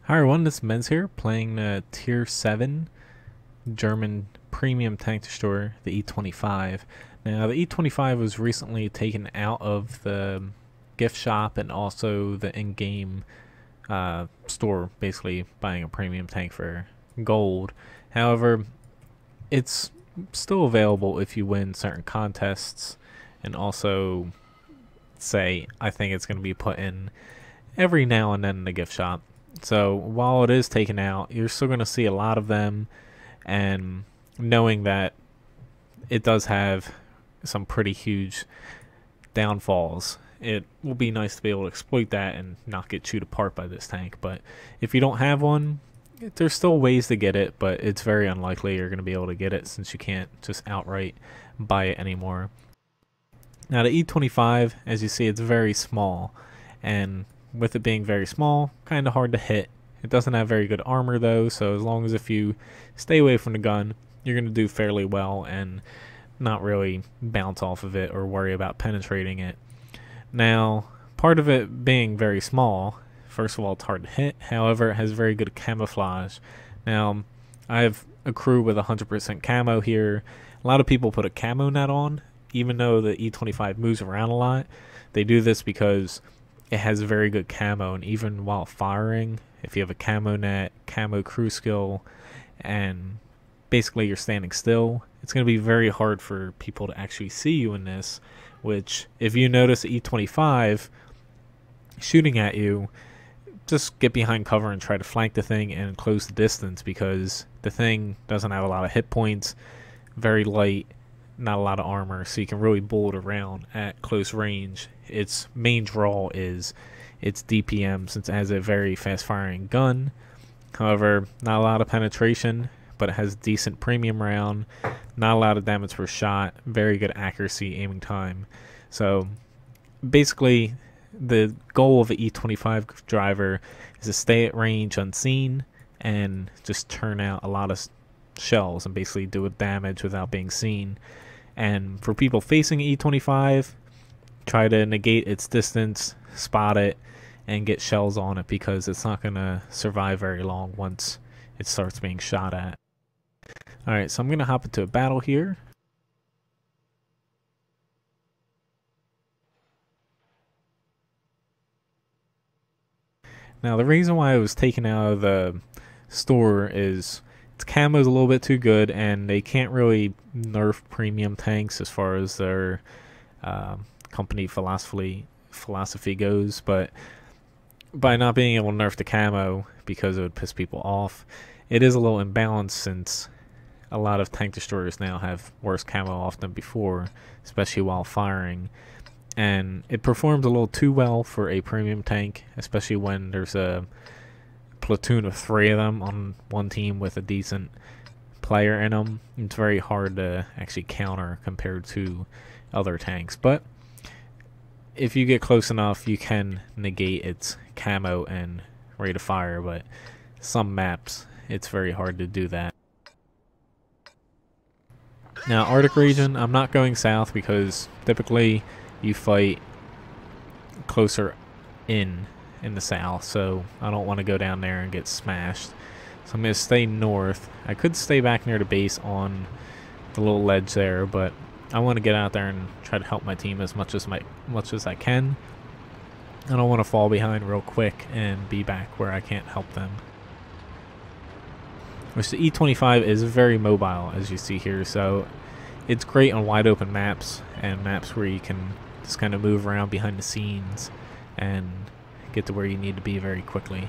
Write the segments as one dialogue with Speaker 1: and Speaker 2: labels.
Speaker 1: Hi everyone, this is Men's here playing the Tier 7 German premium tank destroyer, the E-25. Now the E-25 was recently taken out of the gift shop and also the in-game store, basically buying a premium tank for gold. However, it's still available if you win certain contests, and also I think it's going to be put in every now and then in the gift shop. So while it is taken out, you're still going to see a lot of them, and knowing that it does have some pretty huge downfalls, it will be nice to be able to exploit that and not get chewed apart by this tank. But if you don't have one, there's still ways to get it, but it's very unlikely you're going to be able to get it since you can't just outright buy it anymore. Now the E-25, as you see, it's very small, and with it being very small, kind of hard to hit. It doesn't have very good armor though, so as long as if you stay away from the gun, you're going to do fairly well and not really bounce off of it or worry about penetrating it. Now, part of it being very small, first of all, it's hard to hit. However, it has very good camouflage. Now, I have a crew with 100% camo here. A lot of people put a camo net on, even though the E-25 moves around a lot. They do this because it has very good camo, and even while firing, if you have a camo net, camo crew skill, and basically you're standing still, it's going to be very hard for people to actually see you in this, which, if you notice the E-25 shooting at you, just get behind cover and try to flank the thing and close the distance, because the thing doesn't have a lot of hit points, very light, not a lot of armor, so you can really bullet around at close range. Its main draw is its DPM, since it has a very fast firing gun. However, not a lot of penetration, but it has decent premium round, not a lot of damage per shot, very good accuracy, aiming time. So basically the goal of the E-25 driver is to stay at range unseen and just turn out a lot of shells and basically do damage without being seen. And for people facing E-25, try to negate its distance, spot it, and get shells on it, because it's not going to survive very long once it starts being shot at. Alright, so I'm going to hop into a battle here. Now the reason why it was taken out of the store is its camo is a little bit too good, and they can't really nerf premium tanks as far as their company philosophy goes. But by not being able to nerf the camo because it would piss people off, it is a little imbalanced, since a lot of tank destroyers now have worse camo off than before, especially while firing. And it performs a little too well for a premium tank, especially when there's a platoon of 3 of them on one team with a decent player in them. It's very hard to actually counter compared to other tanks, but if you get close enough, you can negate its camo and rate of fire. But some maps, it's very hard to do that. Now Arctic region, I'm not going south because typically you fight closer in the south, so I don't want to go down there and get smashed. So I'm going to stay north. I could stay back near the base on the little ledge there, but I want to get out there and try to help my team as much as I can. I don't want to fall behind real quick and be back where I can't help them. Which the E-25 is very mobile, as you see here, so it's great on wide open maps and maps where you can just kind of move around behind the scenes and get to where you need to be very quickly.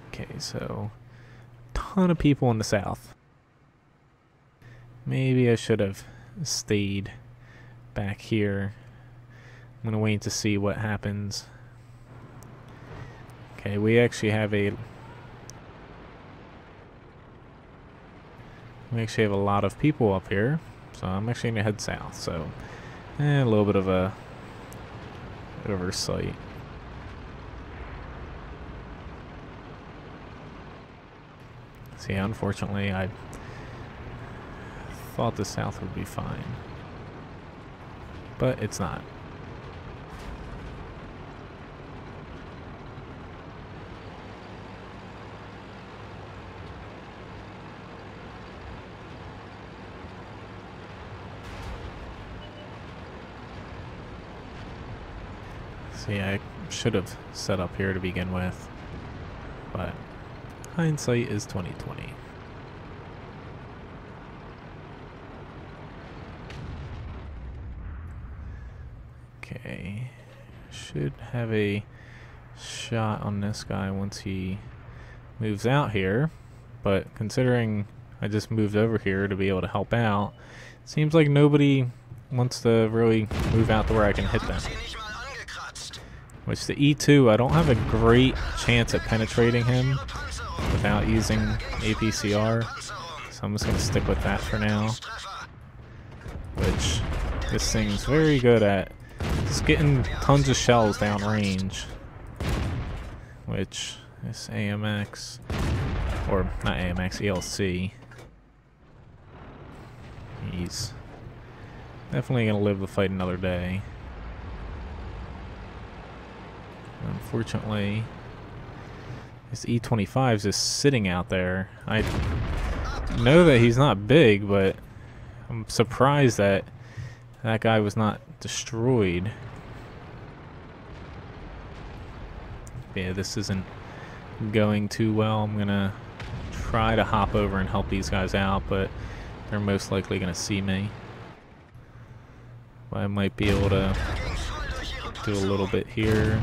Speaker 1: Okay, so ton of people in the south. Maybe I should have stayed back here. I'm gonna wait to see what happens. Okay, we actually have a lot of people up here, so I'm actually gonna head south. So a little bit of a oversight. See, unfortunately, I thought the south would be fine, but it's not. See, I should have set up here to begin with, but hindsight is 20/20. Okay, should have a shot on this guy once he moves out here, but considering I just moved over here to be able to help out, seems like nobody wants to really move out to where I can hit them. Which the E2, I don't have a great chance at penetrating him without using APCR, so I'm just going to stick with that for now. Which this thing's very good at just getting tons of shells down range. Which this AMX, or not AMX, ELC, he's definitely going to live to fight another day. Unfortunately, this E-25 is just sitting out there. I know that he's not big, but I'm surprised that that guy was not destroyed. Yeah, this isn't going too well. I'm gonna try to hop over and help these guys out, but they're most likely gonna see me. But I might be able to do a little bit here.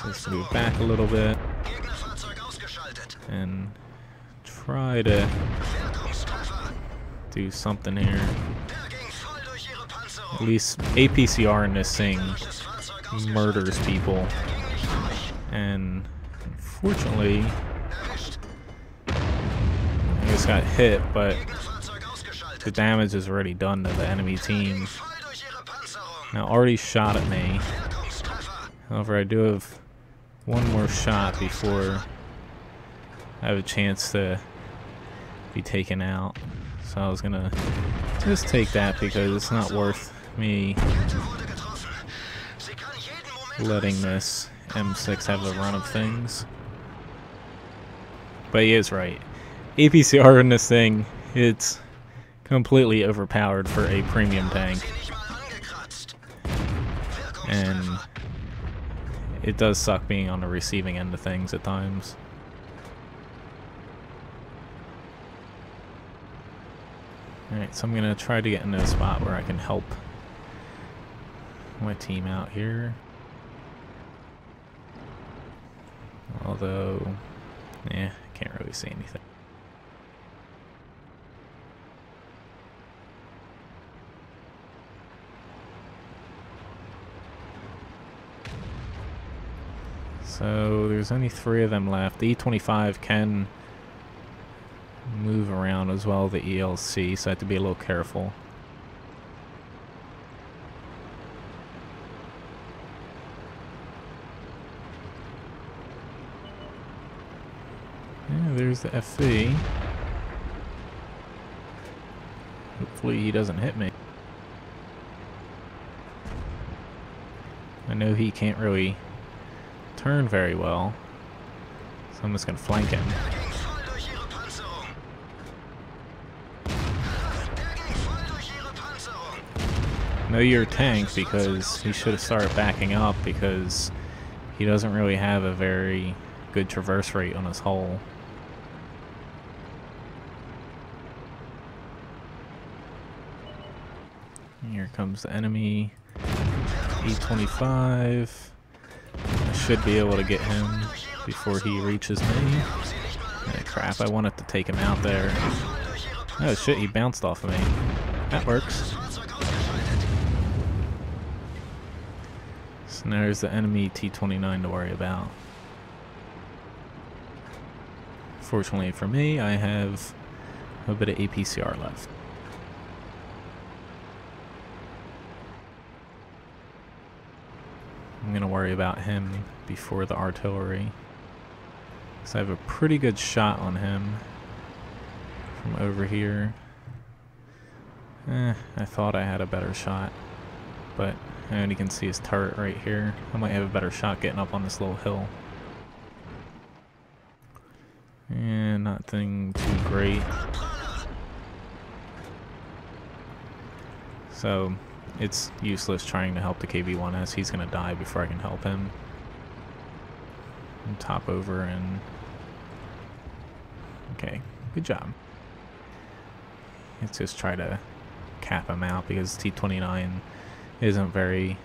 Speaker 1: Just move back a little bit and try to do something here. At least APCR in this thing murders people, and unfortunately I just got hit, but the damage is already done to the enemy team. Now already shot at me. However, I do have one more shot before I have a chance to be taken out. So I was gonna just take that because it's not worth me letting this M6 have the run of things. But he is right. APCR in this thing, it's completely overpowered for a premium tank. And it does suck being on the receiving end of things at times. Alright, so I'm going to try to get into a spot where I can help my team out here. Although, I can't really see anything. So there's only 3 of them left. The E-25 can move around as well, the ELC, so I have to be a little careful. Yeah, there's the FV. Hopefully he doesn't hit me. I know he can't really turn very well, so I'm just going to flank him. Know your tank, because he should have started backing up, because he doesn't really have a very good traverse rate on his hull. Here comes the enemy E-25. I should be able to get him before he reaches me. Oh, crap, I wanted to take him out there. Oh shit, he bounced off of me. That works. So now there's the enemy T-29 to worry about. Fortunately for me, I have a bit of APCR left. I'm going to worry about him before the artillery, because I have a pretty good shot on him from over here. I thought I had a better shot, but I only can see his turret right here. I might have a better shot getting up on this little hill. And nothing too great. So it's useless trying to help the KV-1S. He's going to die before I can help him. And top over and... Okay, good job. Let's just try to cap him out because T-29 isn't very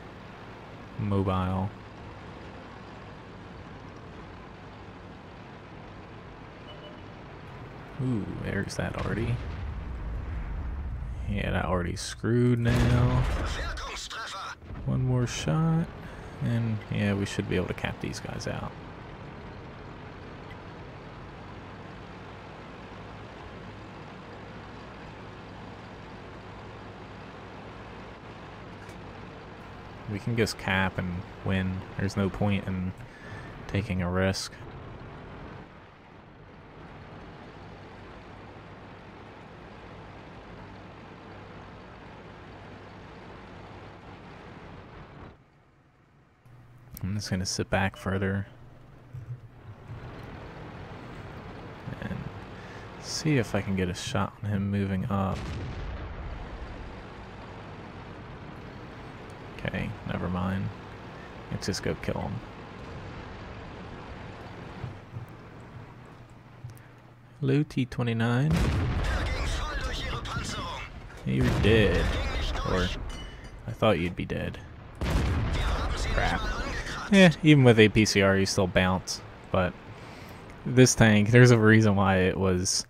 Speaker 1: mobile. Ooh, there's that already. Yeah, that already screwed now. One more shot. And yeah, we should be able to cap these guys out. We can just cap and win. There's no point in taking a risk. I'm just going to sit back further and see if I can get a shot on him moving up. Okay, never mind. Let's just go kill him. Hello, T-29. You're dead. Or, I thought you'd be dead. Crap. Yeah, even with APCR you still bounce. But this tank, there's a reason why it was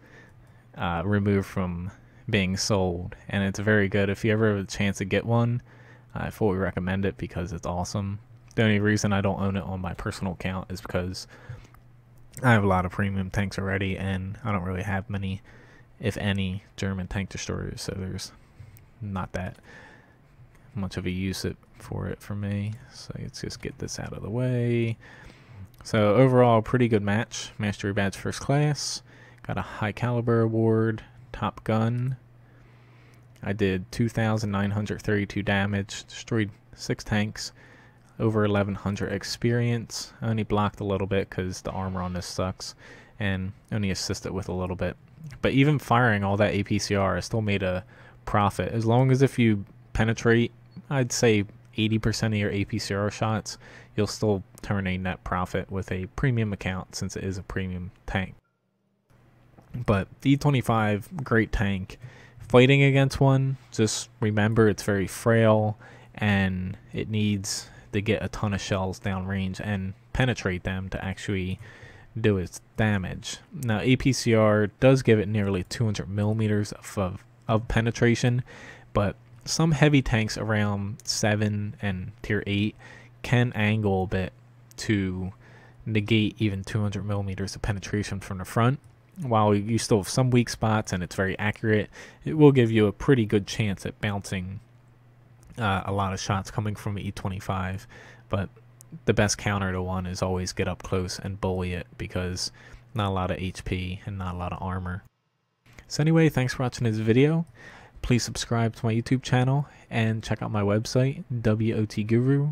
Speaker 1: removed from being sold. And it's very good. If you ever have a chance to get one, I fully recommend it because it's awesome. The only reason I don't own it on my personal account is because I have a lot of premium tanks already, and I don't really have many, if any, German tank destroyers, so there's not that much of a use for it for me. So let's just get this out of the way. So overall, pretty good match. Mastery badge first class. Got a high caliber award. Top gun. I did 2,932 damage, destroyed 6 tanks, over 1,100 experience. I only blocked a little bit because the armor on this sucks, and only assisted with a little bit. But even firing all that APCR, I still made a profit. As long as if you penetrate, I'd say 80% of your APCR shots, you'll still turn a net profit with a premium account since it is a premium tank. But the E-25, great tank. Fighting against one, just remember it's very frail and it needs to get a ton of shells downrange and penetrate them to actually do its damage. Now APCR does give it nearly 200 millimeters of penetration, but some heavy tanks around 7 and tier 8 can angle a bit to negate even 200 millimeters of penetration from the front. While you still have some weak spots and it's very accurate, it will give you a pretty good chance at bouncing a lot of shots coming from E-25. But the best counter to one is always get up close and bully it, because not a lot of HP and not a lot of armor. So anyway, thanks for watching this video. Please subscribe to my YouTube channel and check out my website, wotguru.com.